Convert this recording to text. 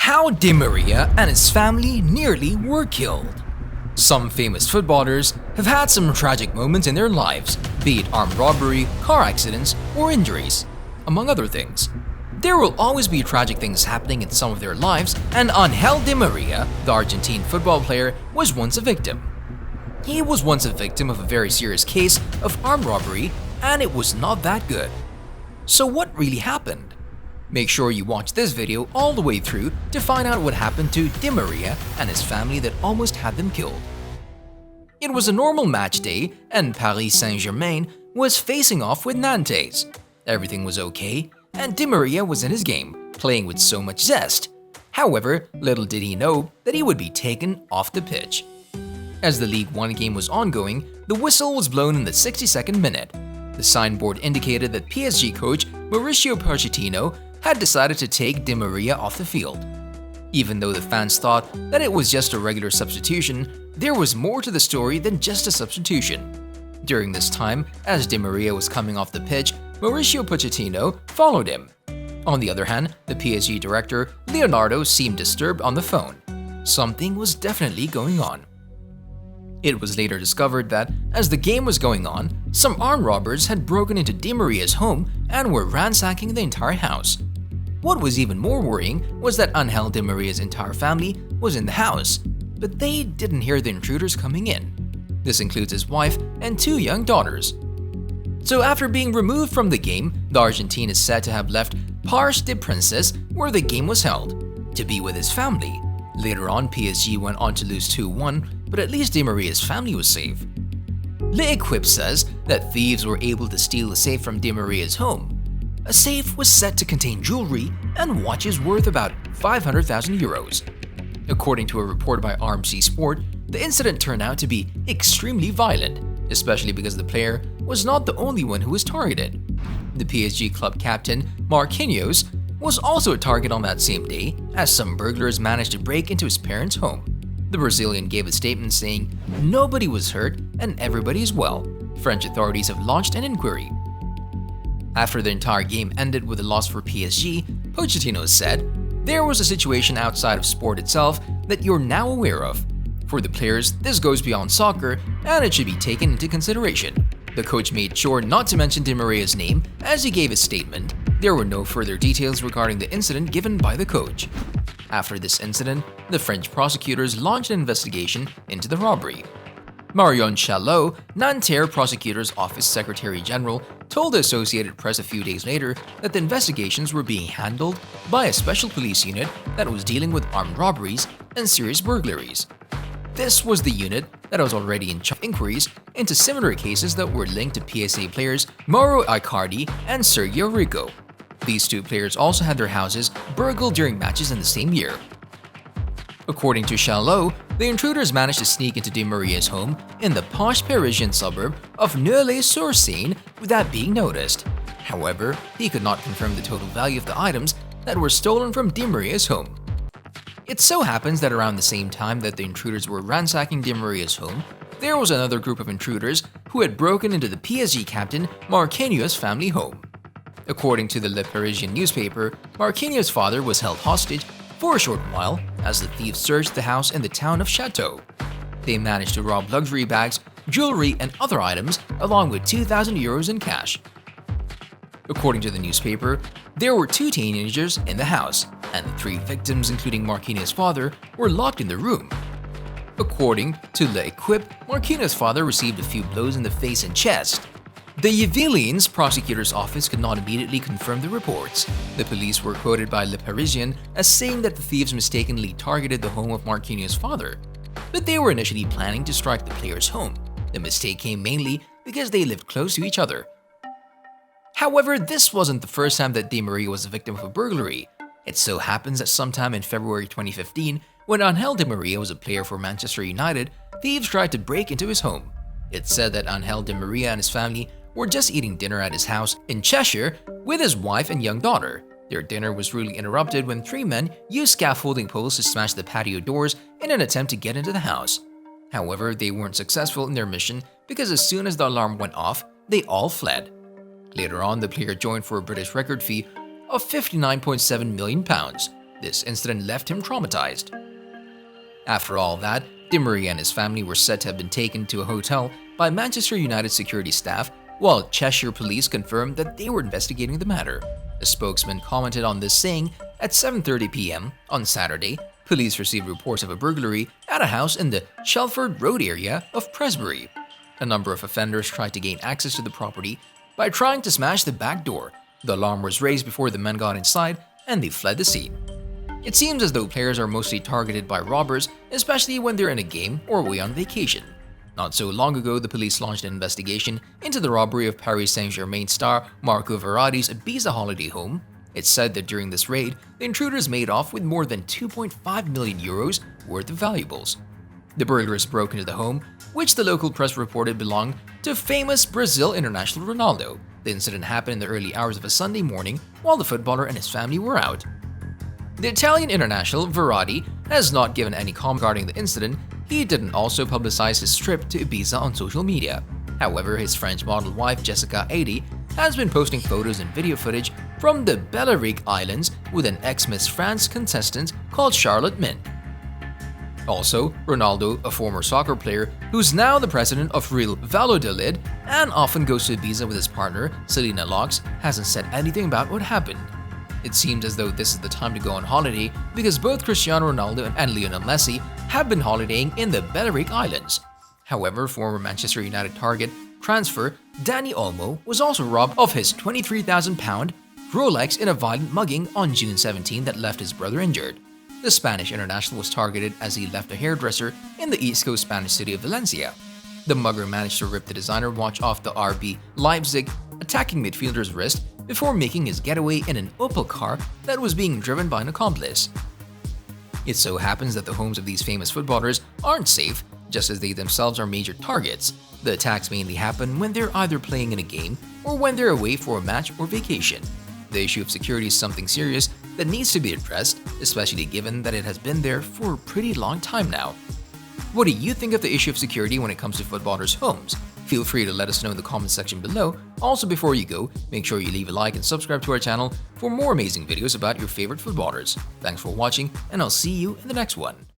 How Di Maria and his family nearly were killed. Some famous footballers have had some tragic moments in their lives, be it armed robbery, car accidents, or injuries, among other things. There will always be tragic things happening in some of their lives, and Angel Di Maria, the Argentine football player, was once a victim. He was once a victim of a very serious case of armed robbery, and it was not that good. So what really happened? Make sure you watch this video all the way through to find out what happened to Di Maria and his family that almost had them killed. It was a normal match day and Paris Saint-Germain was facing off with Nantes. Everything was okay and Di Maria was in his game, playing with so much zest. However, little did he know that he would be taken off the pitch. As the League One game was ongoing, the whistle was blown in the 62nd minute. The signboard indicated that PSG coach Mauricio Pochettino had decided to take Di Maria off the field. Even though the fans thought that it was just a regular substitution, there was more to the story than just a substitution. During this time, as Di Maria was coming off the pitch, Mauricio Pochettino followed him. On the other hand, the PSG director, Leonardo, seemed disturbed on the phone. Something was definitely going on. It was later discovered that, as the game was going on, some armed robbers had broken into Di Maria's home and were ransacking the entire house. What was even more worrying was that Angel Di Maria's entire family was in the house, but they didn't hear the intruders coming in. This includes his wife and two young daughters. So after being removed from the game, the Argentine is said to have left Parc des Princes, where the game was held, to be with his family. Later on, PSG went on to lose 2-1, but at least Di Maria's family was safe. L'Equipe says that thieves were able to steal a safe from Di Maria's home. A safe was set to contain jewelry and watches worth about 500,000 euros. According to a report by RMC Sport, the incident turned out to be extremely violent, especially because the player was not the only one who was targeted. The PSG club captain, Marquinhos, was also a target on that same day, as some burglars managed to break into his parents' home. The Brazilian gave a statement saying, "Nobody was hurt and everybody is well. French authorities have launched an inquiry." After the entire game ended with a loss for PSG, Pochettino said, "There was a situation outside of sport itself that you're now aware of. For the players, this goes beyond soccer and it should be taken into consideration." The coach made sure not to mention Di Maria's name as he gave his statement. There were no further details regarding the incident given by the coach. After this incident, the French prosecutors launched an investigation into the robbery. Marion Chalot, Nanterre Prosecutor's Office Secretary General, told the Associated Press a few days later that the investigations were being handled by a special police unit that was dealing with armed robberies and serious burglaries. This was the unit that was already in charge of inquiries into similar cases that were linked to PSA players Mauro Icardi and Sergio Rico. These two players also had their houses burgled during matches in the same year. According to Chalot, the intruders managed to sneak into Di Maria's home in the posh Parisian suburb of Neuilly-sur-Seine without being noticed. However, he could not confirm the total value of the items that were stolen from Di Maria's home. It so happens that around the same time that the intruders were ransacking Di Maria's home, there was another group of intruders who had broken into the PSG captain Marquinhos' family home. According to the Le Parisien newspaper, Marquinhos' father was held hostage for a short while as the thieves searched the house in the town of Château. They managed to rob luxury bags, jewelry, and other items along with 2,000 euros in cash. According to the newspaper, there were two teenagers in the house, and the three victims, including Marquinhos' father, were locked in the room. According to L'Equipe, Marquinhos' father received a few blows in the face and chest. The Yvelines prosecutor's office could not immediately confirm the reports. The police were quoted by Le Parisien as saying that the thieves mistakenly targeted the home of Marquinhos' father, but they were initially planning to strike the player's home. The mistake came mainly because they lived close to each other. However, this wasn't the first time that Di Maria was the victim of a burglary. It so happens that sometime in February 2015, when Angel Di Maria was a player for Manchester United, thieves tried to break into his home. It's said that Angel Di Maria and his family were just eating dinner at his house in Cheshire with his wife and young daughter. Their dinner was rudely interrupted when three men used scaffolding poles to smash the patio doors in an attempt to get into the house. However, they weren't successful in their mission because as soon as the alarm went off, they all fled. Later on, the player joined for a British record fee of £59.7 million. This incident left him traumatized. After all that, Di Maria and his family were said to have been taken to a hotel by Manchester United security staff, while Cheshire police confirmed that they were investigating the matter. A spokesman commented on this, saying, "At 7:30 p.m. on Saturday, police received reports of a burglary at a house in the Shelford Road area of Presbury. A number of offenders tried to gain access to the property by trying to smash the back door. The alarm was raised before the men got inside and they fled the scene." It seems as though players are mostly targeted by robbers, especially when they're in a game or away on vacation. Not so long ago, the police launched an investigation into the robbery of Paris Saint-Germain star Marco Verratti's Ibiza holiday home. It's said that during this raid, the intruders made off with more than 2.5 million euros worth of valuables. The burglars broke into the home, which the local press reported belonged to famous Brazil international Ronaldo. The incident happened in the early hours of a Sunday morning while the footballer and his family were out. The Italian international Verratti has not given any comment regarding the incident. He didn't also publicize his trip to Ibiza on social media. However, his French model wife Jessica 80 has been posting photos and video footage from the Balearic Islands with an ex-Miss France contestant called Charlotte Mint. Also, Ronaldo, a former soccer player who's now the president of Real Valladolid and often goes to Ibiza with his partner, Selena Laux, hasn't said anything about what happened. It seems as though this is the time to go on holiday because both Cristiano Ronaldo and Lionel Messi have been holidaying in the Balearic Islands. However, former Manchester United target transfer Dani Olmo was also robbed of his £23,000 Rolex in a violent mugging on June 17 that left his brother injured. The Spanish international was targeted as he left a hairdresser in the east coast Spanish city of Valencia. The mugger managed to rip the designer watch off the RB Leipzig attacking midfielder's wrist before making his getaway in an Opel car that was being driven by an accomplice. It so happens that the homes of these famous footballers aren't safe, just as they themselves are major targets. The attacks mainly happen when they're either playing in a game or when they're away for a match or vacation. The issue of security is something serious that needs to be addressed, especially given that it has been there for a pretty long time now. What do you think of the issue of security when it comes to footballers' homes? Feel free to let us know in the comment section below. Also, before you go, make sure you leave a like and subscribe to our channel for more amazing videos about your favorite footballers. Thanks for watching, and I'll see you in the next one.